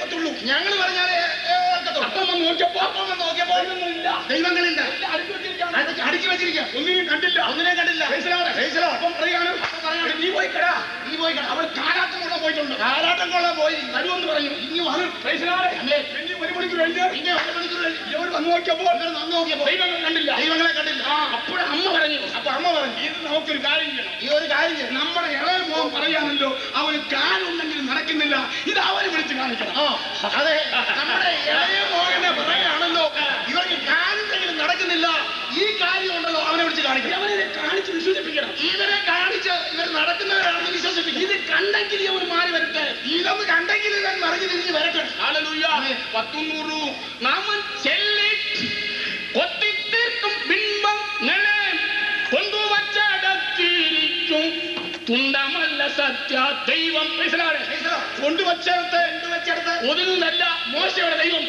ഒക്കത്തുള്ളൂ. ഞങ്ങൾ പറഞ്ഞാലേ അപ്പം നോക്കിയപ്പോ ദൈവങ്ങളില്ല, അടുക്കി വെച്ചിരിക്കാം. ഒന്നിനെയും കണ്ടില്ല. അപ്പം പറയാണ് നീ പോയി കടാ, അവൾ കാലാട്ടം കൊള്ളാൻ പോയിട്ടുണ്ട്. കാലാട്ടം കൊള്ളാൻ പോയി വരുമെന്ന് പറഞ്ഞു. ഇനി വരും. പിന്നെ 1 മണിക്കൂർ കഴിഞ്ഞ് ഇവർ വന്നു നോക്കിയപ്പോൾ ദൈവങ്ങളെ കണ്ടില്ല. അപ്പോഴും അമ്മ പറഞ്ഞു ഇത് നമുക്കൊരു കാര്യം ചെയ്യണം. ഈ ഒരു കാര്യം ചെയ്യണം. നമ്മുടെ ഇളയ മോൻ പറയാനല്ലോ അവന് കാലുണ്ടെങ്കിലും നടക്കുന്നില്ല, ഇത് അവന് വിളിച്ച് കാണിക്കണം. അതെ, നമ്മുടെ ഇളയ മോഹനെ പറയാണല്ലോ ഇവർക്ക് കാലുണ്ടെങ്കിലും നടക്കുന്നില്ല, ഈ കാര്യം ഉണ്ടല്ലോ അവനെ വിളിച്ച് കാണിക്കണം. അവനെ കാണിച്ച് വിശ്വസിപ്പിക്കണം. ഇവരെ കാണിച്ച് ഇവർ നടക്കുന്നവരാണെന്ന് വിശ്വസിപ്പിക്കും. ഇത് കണ്ടെങ്കിൽ ഇവർ മാറി വരട്ടെ. ഇതൊന്ന് കണ്ടെങ്കിൽ ഇവൻ മറിഞ്ഞു തിരിഞ്ഞ് വരട്ടെ. ഹല്ലേലൂയ. 100 നാമൻ കൊത്തിത്തീർക്കും ബിംബം കൊണ്ടുവച്ചടത്തിരിക്കും തുണ്ടമല്ല സത്യ ദൈവം. കൊണ്ടുവച്ചെടുത്ത് ഒതുങ്ങുന്നല്ല മോശയുടെ ദൈവം.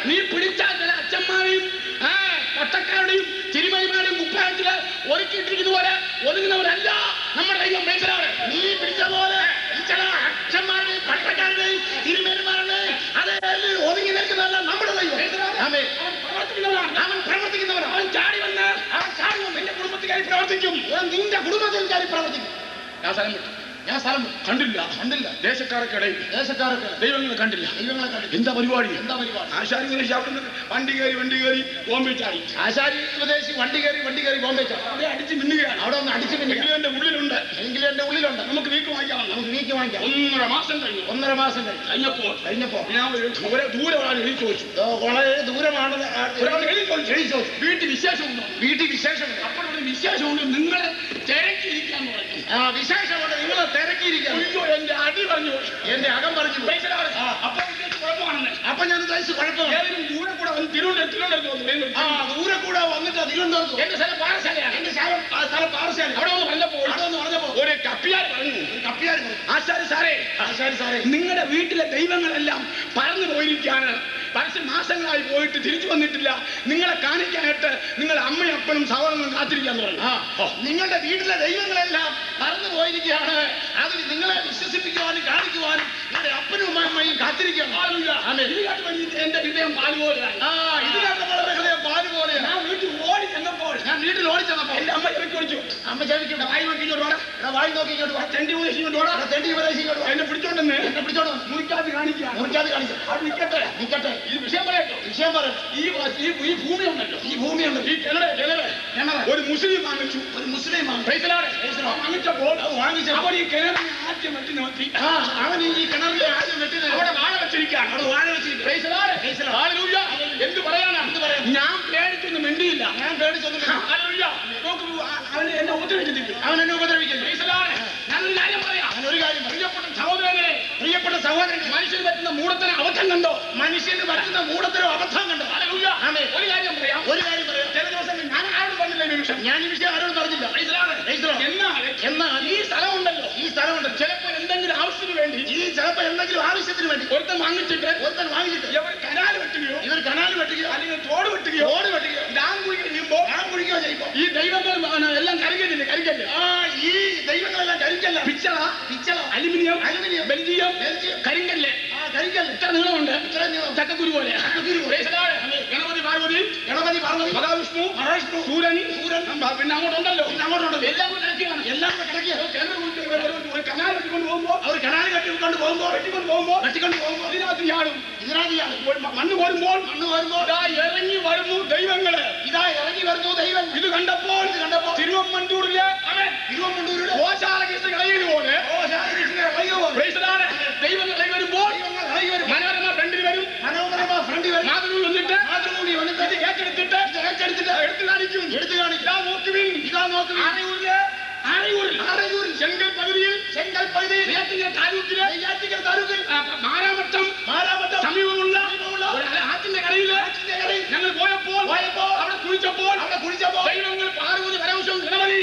നീ പിടിച്ചാൽ ചില അച്ഛന്മാരെയും പട്ടക്കാരുടെയും തിരുമലിമാരുടെയും കുപ്പായത്തില് ഒരുക്കിയിട്ടിരിക്കുന്ന പോലെ ഒതുങ്ങുന്നവരല്ല നമ്മുടെ ദൈവം. നീ പിടിച്ച പോലെ ചില അച്ഛന്മാരുടെയും പട്ടക്കാരുടെയും തിരുമേന്മാരുടെയും അതേ ഒതുങ്ങി നിൽക്കുന്നതല്ല നമ്മുടെ ദൈവം. അവൻ പ്രവർത്തിക്കുന്നവനാണ്. അവൻ ചാടി വന്ന് നിന്റെ കുടുംബത്തിലായി പ്രവർത്തിക്കും. നിന്റെ കുടുംബത്തിൽ ചാടി പ്രവർത്തിക്കും. ഞാൻ സ്ഥലം കണ്ടില്ല. ദേശക്കാർക്കിടയിൽ ദൈവങ്ങളെ കണ്ടില്ല. എന്താ പരിപാടി? ആശാരി ഉപദേശി അവിടെ വണ്ടി കയറി ബോംബെ ചാടി. ആശാരി ഉപദേശി വണ്ടി കയറി ബോംബെ ചാടി. അവിടെ അടിച്ച് മിന്നുകയാണ്. അവിടെ ഒന്ന് അടിച്ച് മിന്നുക. എന്റെ ഉള്ളിലുണ്ട്. നമുക്ക് വീക്ക് വാങ്ങിക്കാം. 1.5 മാസം കഴിഞ്ഞു. 1.5 മാസം കഴിഞ്ഞപ്പോൾ ഞാൻ ദൂരെ ഒരാൾ എഴുതി ചോദിച്ചു. വളരെ ദൂരമാണ്. ഒരാൾ എഴുതി ചോദിച്ചു വീട്ടിൽ വിശേഷമുണ്ടോ? അപ്പോൾ വിശേഷമുണ്ട്, നിങ്ങളെ തിരക്കിയിരിക്കാന്ന് പറഞ്ഞു. വിശേഷമുണ്ട്, നിങ്ങളെ തിരക്കിയിരിക്കാം. എന്റെ അടി പറഞ്ഞു, എന്റെ അകം പറഞ്ഞു. അപ്പൊ കുഴപ്പമാണെന്ന്. അപ്പൊ ഞാൻ ഉദ്ദേശിച്ചു കുഴപ്പമാണ്. ഏതെങ്കിലും ദൂരെ കൂടെ വന്ന് തിരുവനന്തപുരത്ത് ദൂരെ കൂടെ വന്നിട്ട് തിരുവനന്തപുരത്ത് എന്റെ സ്ഥലം പാറശാലയാണ്. സ്ഥലം പാറശാല. അവിടെ വന്ന് പറഞ്ഞപ്പോ ഒരു കപ്പിയാർ പറഞ്ഞു, ആശാരി സാറേ നിങ്ങളുടെ വീട്ടിലെ ദൈവങ്ങളെല്ലാം പറന്നു പോയിരിക്കാണ്. മാസങ്ങളായി പോയിട്ട് തിരിച്ചു വന്നിട്ടില്ല. നിങ്ങളെ കാണിക്കാനായിട്ട് നിങ്ങളുടെ അമ്മയും അപ്പനും സഹോദരനും കാത്തിരിക്കാന്ന് പറഞ്ഞു. നിങ്ങളുടെ വീട്ടിലെ ദൈവങ്ങളെല്ലാം പറന്നു പോയിരിക്കുകയാണ്. അതിൽ നിങ്ങളെ വിശ്വസിപ്പിക്കുവാനും കാണിക്കുവാനും നിങ്ങളുടെ അപ്പനും അമ്മയും കാത്തിരിക്കുകയാണ്. എന്റെ ഹൃദയം പാലുപോലെയാണ്. ഇതിനകത്ത് വളരെ ഹൃദയം പാലുപോലെയാണ്. ഞാൻ വീട്ടിൽ ഓടി ചെന്നപ്പോൾ എന്റെ അമ്മ ഇറക്കി വിളിച്ചു. അമ്മ ചോദിക്കട്ടെ, വായി നോക്കി ഇങ്ങോട്ട് വാ. തെണ്ടി ഉപദേശി ഇങ്ങോട്ട് എന്നെ പിടിച്ചോണ്ടെന്ന് മുറിക്കാതെ കാണിക്കാം. അവിടെ നിൽക്കട്ടെ. ഈ വിഷയം പറയട്ടോ. ഈ ഭൂമി ഉണ്ടല്ലോ, ഈ കിണറ് ഒരു മുസ്ലിം വാങ്ങിച്ചു. വാങ്ങിച്ചപ്പോൾ അവൻ ഈ കിണറിനെ ആദ്യം വെട്ടി നോക്കി. അവിടെ വാഴ വെച്ചിരിക്കുകയാണ്. എന്ത് പറയാനാണ്? ഞാൻ പേടിച്ചൊന്നും മിണ്ടിയില്ല. അവൻ എന്നെ ഉപദ്രവിച്ചില്ല. ഞാനൊരു കാര്യം പറയാം. പ്രിയപ്പെട്ട സഹോദരനെ, മനുഷ്യന് പറ്റുന്ന മൂടത്തരം അബദ്ധം കണ്ടോ? ഒരു കാര്യം പറയാം. ചില ദിവസങ്ങൾ ഞാൻ ആരോട് പറഞ്ഞില്ല ഈ വിഷയം ആരോട് പറഞ്ഞില്ല. എന്നാൽ ഈ സ്ഥലമുണ്ടല്ലോ, ചിലപ്പോൾ എന്തെങ്കിലും ആവശ്യത്തിന് വേണ്ടി ഒരുത്തൻ വാങ്ങിച്ചിട്ട് ഇവർ കനാൽ വെട്ടുകയോ അല്ലെങ്കിൽ തോട് വെട്ടുകയോ ഡാം കുഴിക്കുകയോ ചെയ്യുമ്പോൾ ഈ ദൈവങ്ങൾ എല്ലാം കരിക്കല്ലേ. ഈ ദൈവങ്ങളെല്ലാം കരിക്കല്ല. പിച്ചള, അലുമിനിയം, ബെൽജിയം, കരിങ്കല്ല്. ഇത്ര നീളമുണ്ട്, ചക്കക്കുരു പോലെ. ഗണപതി, പാർവതി, മഹാവിഷ്ണു, സൂര്യൻ, പിന്നെ അങ്ങോട്ടുണ്ടല്ലോ. എല്ലാം കൂടെ കിടക്കുകയാണ്. ഒരു കനാൽ വെട്ടിക്കൊണ്ട് പോകുമ്പോൾ ഇതിനകത്ത് ചാടും. മണ്ണ് കോരുമ്പോൾ ഇറങ്ങി വരുന്നു ദൈവങ്ങള്. ഇത് കണ്ടപ്പോൾ തിരുവമ്മണ്ടൂരിലെ ഓശാലകൃഷ്ണ കളയത് പോലെ ദൈവങ്ങൾ വരുമ്പോൾ മനോരമ ഫ്രണ്ടിൽ വരും. മാതൃഭൂമി വന്നിട്ട് ഇത് ഏറ്റെടുത്തിട്ട് എടുത്തു കാണിക്കും. ഇതാ നോക്കുവിൻ. ആറയൂരിൽ ചെങ്കൽ പകുതിയിൽ താലൂക്കിൽ മാരാമട്ടം സമീപമുള്ള ആറ്റിന്റെ കരയിൽ ഞങ്ങൾ പോയപ്പോൾ അവിടെ കുഴിച്ചപ്പോൾ ദൈവങ്ങൾ പാർവതി പരമശിവൻ ഗണപതി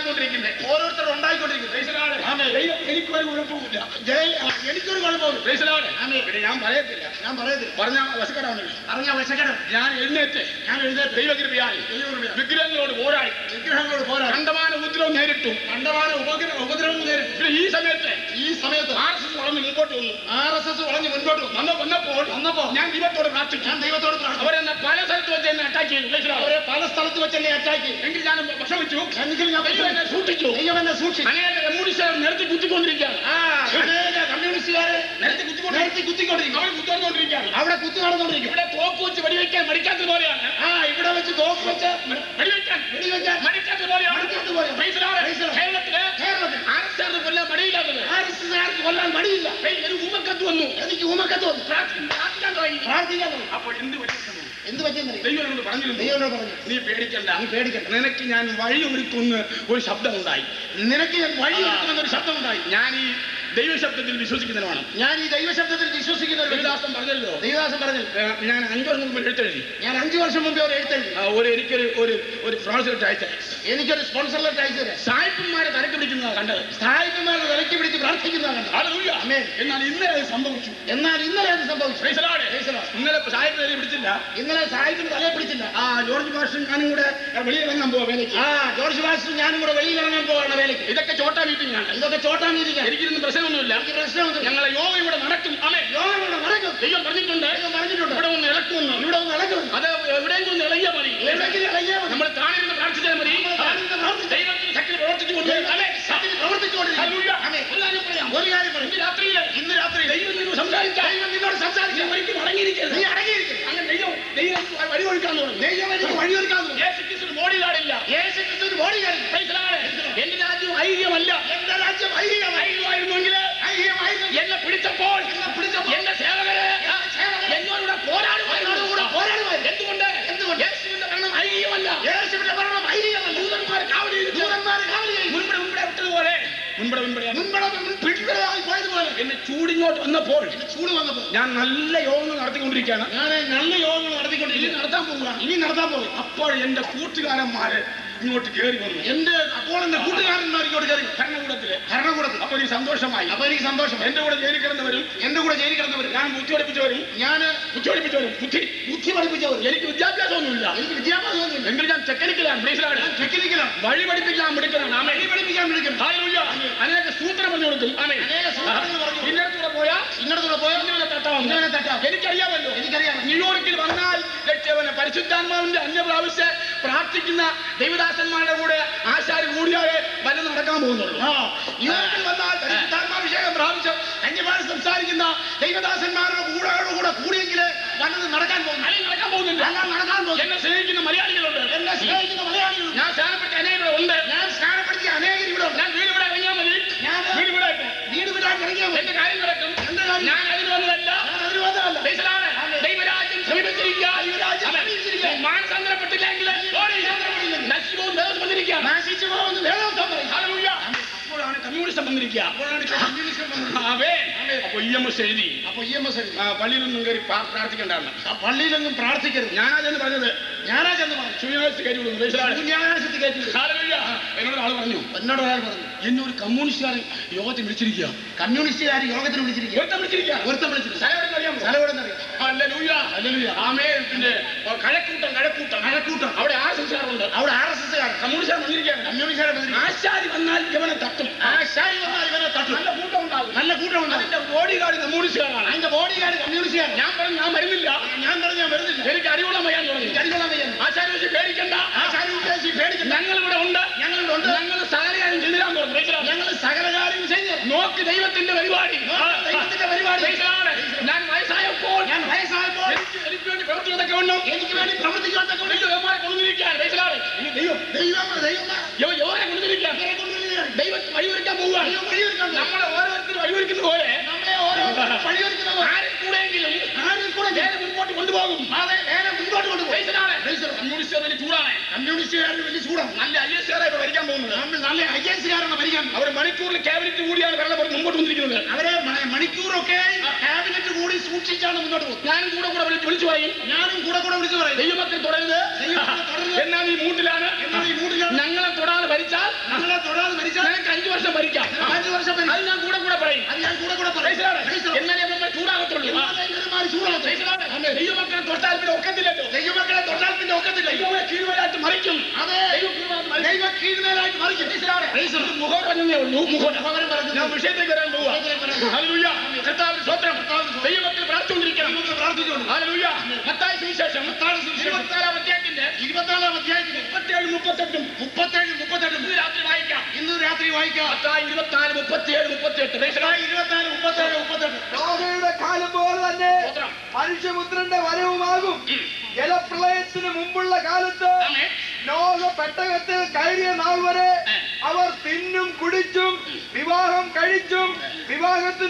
ഉണ്ടാക്കിക്കൊണ്ടിരിക്കുന്നത്. ഓരോരുത്തരും ഉണ്ടായിക്കൊണ്ടിരിക്കുന്നത്. ആമേൻ. എനിക്കൊരു കുഴപ്പമില്ല. എനിക്കൊരു കുഴപ്പമില്ല. പിന്നെ ഞാൻ പറയത്തില്ല. പറഞ്ഞ വശക്കടമുണ്ടല്ലോ. ഞാൻ എഴുന്നേറ്റ് ദൈവകൃപയാൽ വിഗ്രഹങ്ങളോട് പോരാടി. കണ്ടമാന ഉപദ്രവം നേരിട്ടു. പിന്നെ ഈ സമയത്ത് RSS വളഞ്ഞ് മുൻപോട്ട് വന്നപ്പോൾ ഞാൻ ദൈവത്തോട് പ്രാർത്ഥിച്ചു. അവരെന്നെ പല സ്ഥലത്ത് വെച്ച് എന്നെ അറ്റാക്ക് ചെയ്തു. എങ്കിൽ ഞാൻ വിഷമിച്ചു. ദൈവം എന്നെ സൂക്ഷിച്ചു. അനേക കമ്മ്യൂണിസ്റ്റുകാർ നിരത്തി കുത്തിക്കൊണ്ടിരിക്കുകയാണ്. അവിടെ കുത്തി നടന്നുകൊണ്ടിരിക്കും. ഇവിടെ തോക്ക് വെച്ച് വെടിവെക്കാൻ മടിക്കാത്തത് പോലെയാണ്. ഇവിടെ വെച്ച് തോക്ക് വെച്ച് വെടിവെക്കാൻ മടിക്കാത്തത് പോലെയാണ്. കേരളത്തില് RSS കൊല്ലാൻ മടിയില്ലാത്തത്. കൊല്ലാൻ മടിയില്ല. ഒരു ഊമക്കത്ത് വന്നു. എനിക്ക് ഊമക്കത്ത് വന്നു. പ്രാർത്ഥിക്കാൻ തുടങ്ങി. അപ്പോൾ എന്ത് പറ്റിയെന്നറിയാം? ദൈവം പറഞ്ഞു, നീ പേടിക്കണ്ട. നിനക്ക് ഞാൻ വഴി ഒരുക്കുന്ന ഒരു ശബ്ദമുണ്ടായി. ഞാൻ ഈ ദൈവശബ്ദത്തിൽ വിശ്വസിക്കുന്നവനാണ്. ഞാൻ ഈ ദൈവശബ്ദത്തിൽ വിശ്വസിക്കുന്ന ദേവദാസൻ പറഞ്ഞല്ലോ. ഞാൻ 5 വർഷം മുമ്പ് എഴുത്തെഴുതി. ഞാൻ 5 വർഷം മുമ്പേ ഒരു എഴുത്തെഴുതി. എനിക്കൊരു സ്പോൺസർ അയച്ചു. എനിക്കൊരു സ്പോൺസർ ലെറ്റർ അയച്ചു. സായിപ്പന്മാരെ തലക്ക് പിടിക്കുന്നതാണ് കണ്ടത്. സായിപ്പന്മാരെ തലക്ക് പിടിച്ച് പ്രാർത്ഥിക്കുന്നതാണ് കണ്ടത്. എന്നാൽ ഇന്നലെ അത് സംഭവിച്ചു. ഇന്നലെ സായിപ്പ് തലയെ പിടിച്ചില്ല. സായിപ്പിന് തലയെ പിടിച്ചില്ല. ജോർജ് മാസ്റ്റർ ഞാനും കൂടെ വെളിയിലിറങ്ങാൻ പോവാ വേലയ്ക്ക്. ജോർജ് മാസ്റ്റർ ഞാനും കൂടെ വെളിയിലിറങ്ങാൻ പോവാണ് വേലയ്ക്ക്. ഇതൊക്കെ ചോട്ടാ മീറ്റിംഗ് ആണ്. എനിക്കിരുന്ന് പ്രശ്നമൊന്നുമില്ല. ഞങ്ങളെ യോഗ ഇവിടെ നടക്കും. ദൈവം പറഞ്ഞിട്ടുണ്ട്. ഇവിടെ ഒന്ന് ഇളക്കുമെന്ന്. അത് എവിടെയെങ്കിലും ഒന്ന് ഇളകിയാൽ മതി. നമ്മൾ താണിരുന്ന് പ്രാർത്ഥിച്ചാൽ മതി. ദൈവത്തിന് ശക്തി പ്രവർത്തിച്ചുകൊണ്ടിരിക്കും. ഒരു കാര്യം പറയും. ഇന്ന് രാത്രി ദൈവം നിന്നോട് സംസാരിക്കാം. ഒരിക്കലും അടങ്ങിയിരിക്കരുത്. അങ്ങനെ ദൈവം വഴിയൊരുക്കാന്ന് പറഞ്ഞു. യേശുക്രിസ്തുവിന് ബോഡി ഗാർഡില്ല. എന്റെ രാജ്യം ഐക്യമല്ല. ഐക്യമായിരുന്നെങ്കിൽ എന്നെ പിടിച്ചപ്പോൾ എന്റെ സേവകര് എന്നോടുകൂടെ പോരാടുമായിരുന്നു. എന്തുകൊണ്ട്? യേശുവിന്റെ ഭരണം ഐക്യമല്ല. ദൂതന്മാരെ മുൻപേ വിട്ടതുപോലെ എന്നെ ചൂടിങ്ങോട്ട് വന്നപ്പോൾ ഞാൻ നല്ല യോഗങ്ങൾ നടത്തിക്കൊണ്ടിരിക്കുകയാണ്. ഇനി നടത്താൻ പോകും. അപ്പോൾ എന്റെ കൂട്ടുകാരന്മാര് ഇങ്ങോട്ട് കയറി വന്നു. എന്റെ കൂട്ടുകാരന്മാർ ഇങ്ങോട്ട് കയറി ഭരണകൂടത്തിൽ. അപ്പൊ എനിക്ക് സന്തോഷമായി. എന്റെ കൂടെ ജയിലിൽ കിടന്നവരും ഞാൻ ബുദ്ധി പഠിപ്പിച്ചവരും എനിക്ക് വിദ്യാഭ്യാസമൊന്നുമില്ല. എങ്കിൽ ഞാൻ ടെക്നിക്കലാണ്. വഴി പഠിപ്പിക്കാൻ മിടുക്കലാണ്. അനേക സൂത്രം പറഞ്ഞു കൊടുക്കും. ഇന്നടത്തൂടെ പോയാൽ എനിക്കറിയാമല്ലോ. ന്യൂയോർക്കിൽ വന്നാൽ പരിശുദ്ധാത്മാവിന്റെ അന്യപ്രാവശ്യ പ്രാർത്ഥിക്കുന്ന ദൈവദാസന്മാരുടെ കൂടെ ആശാരി കൂടിയാലേ വല്ലതും നടക്കാൻ പോകുന്നുള്ളൂ. ന്യൂയോർക്കിൽ വന്നാൽ പരിശുദ്ധാത്മാഭിഷേകം പ്രാപിച്ച് അന്യഭാഷ സംസാരിക്കുന്ന ദൈവദാസന്മാരുടെ കൂടെ കൂടിയെങ്കിൽ വല്ലതും നടക്കാൻ പോകുന്നില്ല. എന്നെ സ്നേഹിക്കുന്ന മലയാളികളുണ്ട്. ഞാൻ സ്ഥാനപ്പെടുത്തിയ അനേകരുണ്ട്. ഞാൻ വീട് വിടാൻ ഇറങ്ങിയാൽ മതി. വീട് വിടാൻ ഇറങ്ങിയാൽ എന്റെ കാര്യം നടക്കും. ഞാൻ അതിന് വന്നതല്ല. ദൈവരാജ്യം സമീപിച്ചിരിക്കുക. മാനസാന്തരപ്പെട്ടില്ലെങ്കിൽ നശിച്ചു പോകുന്ന അപ്പോഴാണ് കമ്മ്യൂണിസം വന്നിരിക്കുക. അപ്പൊ EMS എഴുതി. പള്ളിയിലൊന്നും കയറി പ്രാർത്ഥിക്കണ്ടാണ്. പള്ളിയിലൊന്നും പ്രാർത്ഥിക്കരുത്. ഞാനാജെന്ന് പറഞ്ഞത്. ശൂന്യാകാശത്ത് കയറ്റി വിടുന്നു. എന്നോട് ഒരാൾ പറഞ്ഞു. എന്നൊരു കമ്മ്യൂണിസ്റ്റുകാരൻ യോഗത്തിൽ വിളിച്ചിരിക്കുക. പിന്നെ കഴക്കൂട്ടം അവിടെ RSSകാരുണ്ട്. കമ്മ്യൂണിസ്റ്റുകാർ വന്നിരിക്കുകയാണ്. ആശാരി വന്നാൽ ഇവനെ തട്ടും. നല്ല കൂട്ടം ഉണ്ടാകും. അതിന്റെ ബോഡി ഗാർഡ് കമ്മ്യൂണിസ്റ്റുകാരാണ്. ഞാൻ പറഞ്ഞു ഞാൻ വരുന്നില്ല. എനിക്ക് അടിയോളം വയ്യാൻ തുടങ്ങി. ആശാരി വെച്ച് പേടിക്കണ്ട. ഞങ്ങളിവിടെ ഉണ്ട്. ഞങ്ങൾ സകലകാര്യം ചെയ്തിരാൻ തുടങ്ങി. നോക്ക് ദൈവത്തിന്റെ പരിപാടി. ഞാൻ വയസ്സായപ്പോൾ എനിക്ക് വേണ്ടി പ്രവർത്തിക്കുന്നതൊക്കെ ഉണ്ടോ? എനിക്ക് വേണ്ടി പ്രവർത്തിക്കുന്നതൊക്കെ ദൈവം വഴിയൊരുക്കാൻ പോവുകയാണ്. നമ്മളെ ഓരോരുത്തരും വഴിയൊരുക്കുന്ന പോലെ ആരും കൂടെ മുൻപോട്ട് കൊണ്ടുപോകും. കമ്മ്യൂണിസ്റ്റുകാരന് വലിയ ചൂടാണ്. നല്ല IS-കാരാണ് ഭരിക്കാൻ പോകുന്നത്. അവർ മണിക്കൂറിൽ ക്യാബിനറ്റ് കൂടിയാണ് ഭരണം മുമ്പോട്ട് വന്നിരിക്കുന്നത്. അവരെ മണിക്കൂറൊക്കെ ക്യാബിനറ്റ് കൂടി സൂക്ഷിച്ചാണ് മുന്നോട്ട് പോകുന്നത്. ഞാനും കൂടെ വിളിച്ചു പറയും. ദൈവമക്കൾ തുടരുത്. എന്നാൽ ഈ മൂട്ടിലാണ്. ഞങ്ങളെ തൊടാതെ ഭരിച്ചാൽ പ്രാർത്ഥിക്കും. അത് ഞാൻ കൂടെ പറയും. അത് ഞാൻ കൂടെ പറയും. Praise the Lord. എന്നാലേ നമ്മൾ ചൂടാകത്തുള്ളൂ. എന്നാലേ ഇവരുമാര് ചൂടാകത്തുള്ളൂ. Praise the Lord. ദൈവമക്കളെ തൊട്ടാൽ പിന്നെ ഒക്കത്തില്ലല്ലോ. ദൈവമക്കളെ തൊട്ടാൽ പിന്നെ ഒക്കത്തില്ല. ദൈവമേ കീഴ്മേലായിട്ട് മറിക്കും. അതെ, ദൈവ കീഴ്മേലായിട്ട് മറിക്കും. മുഖം പറഞ്ഞേ ഉള്ളൂ. മുഖം പകരം പറഞ്ഞു. ഞാൻ വിഷയത്തേക്ക് വരാൻ പോവാ. ഹല്ലേലൂയ. കർത്താവിന്റെ സ്തോത്രം. ദൈവമക്കൾ പ്രാർത്ഥിച്ചുകൊണ്ടിരിക്കണം. പ്രാർത്ഥിച്ചുകൊണ്ട് ഹല്ലേലൂയ. മത്തായി സുവിശേഷം 24-ാം അധ്യായത്തിന്റെ 24-ാം അധ്യായത്തിന് 37-38 ഇന്ന് രാത്രി വായിക്കാം. മത്തായി 24-37-38. മത്തായി 24-37-38. നോഹയുടെ കാലം പോലെ തന്നെ സ്തോത്രം. മനുഷ്യപുത്രന്റെ വരവുമാകും. ജലപ്രളയത്തിന് മുമ്പുള്ള കാലത്ത് ആമേൻ. നോഹ പെട്ടകത്തിൽ കയറിയ നാൾ വരെ അവർ തിന്നും കുടിച്ചും വിവാഹം കഴിച്ചും വിവാഹത്തിന്